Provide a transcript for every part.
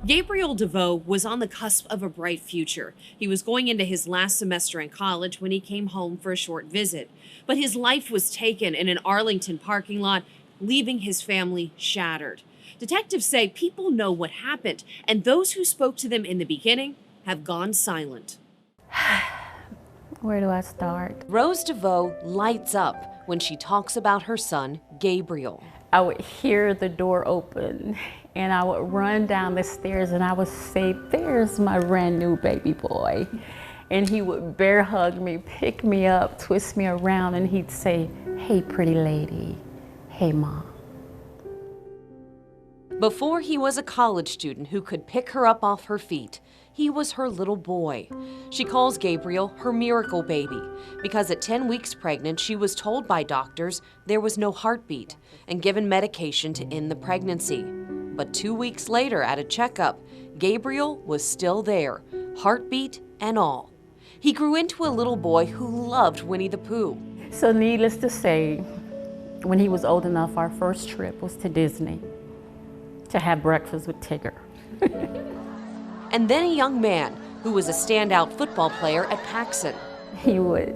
Gabriel Devoe was on the cusp of a bright future. He was going into his last semester in college when he came home for a short visit. But his life was taken in an Arlington parking lot, leaving his family shattered. Detectives say people know what happened, and those who spoke to them in the beginning have gone silent. Where do I start? Rose Devoe lights up when she talks about her son, Gabriel. I would hear the door open and I would run down the stairs and I would say, "There's my brand new baby boy." And he would bear hug me, pick me up, twist me around, and he'd say, "Hey, pretty lady. Hey, Mom." Before he was a college student who could pick her up off her feet, he was her little boy. She calls Gabriel her miracle baby because at 10 weeks pregnant, she was told by doctors there was no heartbeat and given medication to end the pregnancy. But 2 weeks later at a checkup, Gabriel was still there, heartbeat and all. He grew into a little boy who loved Winnie the Pooh. So needless to say, when he was old enough, our first trip was to Disney to have breakfast with Tigger. And then a young man who was a standout football player at Paxson. He would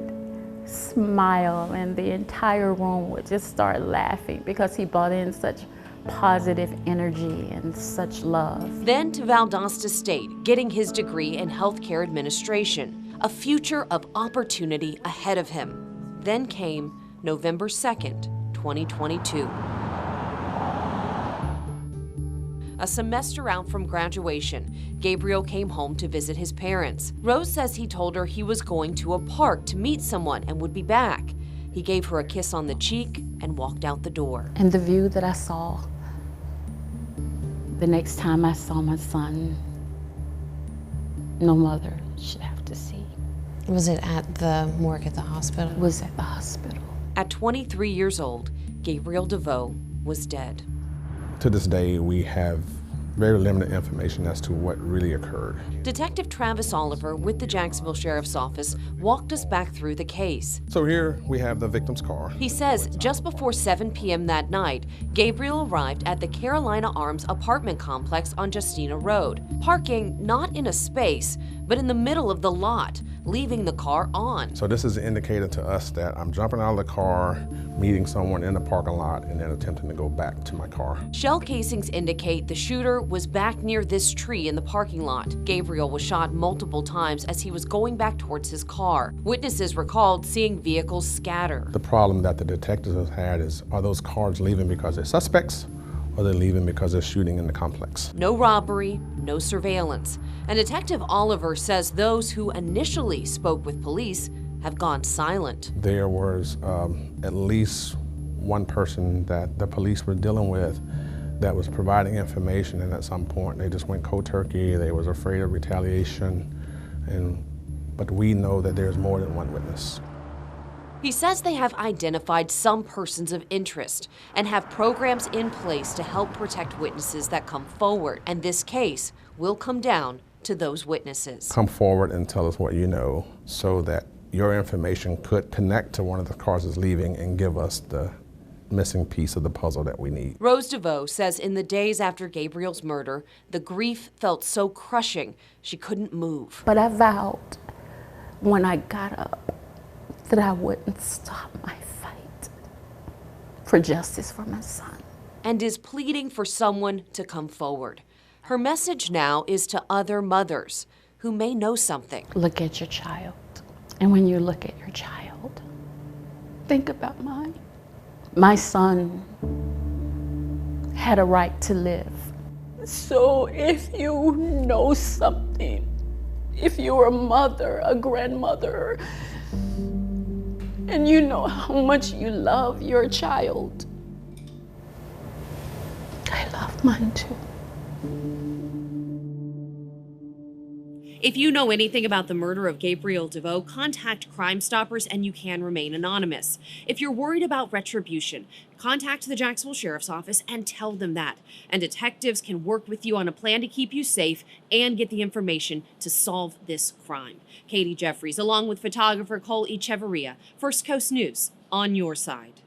smile and the entire room would just start laughing because he brought in such positive energy and such love. Then to Valdosta State, getting his degree in healthcare administration, a future of opportunity ahead of him. Then came November 2nd, 2022. A semester out from graduation, Gabriel came home to visit his parents. Rose says he told her he was going to a park to meet someone and would be back. He gave her a kiss on the cheek and walked out the door. And the view that I saw the next time I saw my son, no mother should have to see. Was it at the morgue at the hospital? It was at the hospital. At 23 years old, Gabriel Devoe was dead. To this day, we have very limited information as to what really occurred. Detective Travis Oliver with the Jacksonville Sheriff's Office walked us back through the case. So here we have the victim's car. He says just before 7 p.m. that night, Gabriel arrived at the Carolina Arms apartment complex on Justina Road, parking not in a space, but in the middle of the lot, leaving the car on. So this is an indicator to us that I'm jumping out of the car, meeting someone in the parking lot, and then attempting to go back to my car. Shell casings indicate the shooter was back near this tree in the parking lot. Gabriel was shot multiple times as he was going back towards his car. Witnesses recalled seeing vehicles scatter. The problem that the detectives have had is, are those cars leaving because they're suspects, or they're leaving because they're shooting in the complex? No robbery, no surveillance. And Detective Oliver says those who initially spoke with police have gone silent. There was at least one person that the police were dealing with that was providing information, and at some point they just went cold turkey. They was afraid of retaliation, but we know that there's more than one witness. He says they have identified some persons of interest and have programs in place to help protect witnesses that come forward. And this case will come down to those witnesses. Come forward and tell us what you know so that your information could connect to one of the cars that's leaving and give us the missing piece of the puzzle that we need. Rose Devoe says in the days after Gabriel's murder, the grief felt so crushing she couldn't move. But I vowed when I got up that I wouldn't stop my fight for justice for my son. And is pleading for someone to come forward. Her message now is to other mothers who may know something. Look at your child. And when you look at your child, think about mine. My son had a right to live. So if you know something, if you're a mother, a grandmother, and you know how much you love your child, I love mine too. If you know anything about the murder of Gabriel Devoe, contact Crime Stoppers and you can remain anonymous. If you're worried about retribution, contact the Jacksonville Sheriff's Office and tell them that. And detectives can work with you on a plan to keep you safe and get the information to solve this crime. Katie Jeffries, along with photographer Cole Echeverria, First Coast News, on your side.